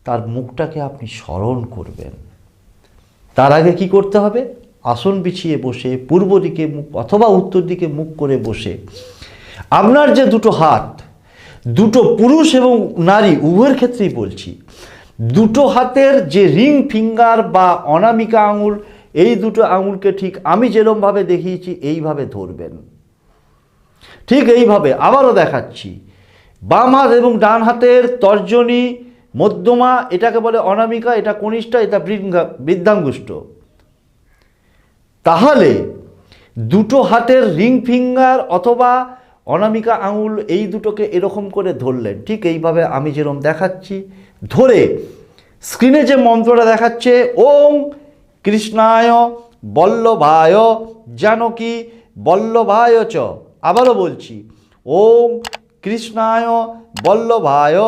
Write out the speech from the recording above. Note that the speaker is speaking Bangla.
তার মুখটাকে আপনি স্মরণ করবেন। তার আগে কি করতে হবে? আসন বিছিয়ে বসে পূর্ব দিকে মুখ অথবা উত্তর দিকে মুখ করে বসে আপনার যে দুটো হাত, দুটো পুরুষ এবং নারী উভয়ের ক্ষেত্রেই বলছি, দুটো হাতের যে রিং ফিঙ্গার বা অনামিকা আঙুল, এই দুটো আঙুলকে ঠিক আমি যেরমভাবে দেখিয়েছি এইভাবে ধরবেন। ঠিক এইভাবে আবারও দেখাচ্ছি। বাম হাত এবং ডান হাতের তর্জনী, মধ্যমা, এটাকে বলে অনামিকা, এটা কনিষ্ঠা, এটা বৃদ্ধাঙ্গুষ্ঠ। তাহলে দুটো হাতের রিং ফিঙ্গার অথবা অনামিকা আঙুল এই দুটোকে এরকম করে ধরলেন, ঠিক এইভাবে আমি যেরকম দেখাচ্ছি। ধরে স্ক্রিনে যে মন্ত্রটা দেখাচ্ছে, ওম কৃষ্ণায় বল্লভায় জানকী বল্লভায় চ, আবারও বলছি, ওম কৃষ্ণায় বল্লভায়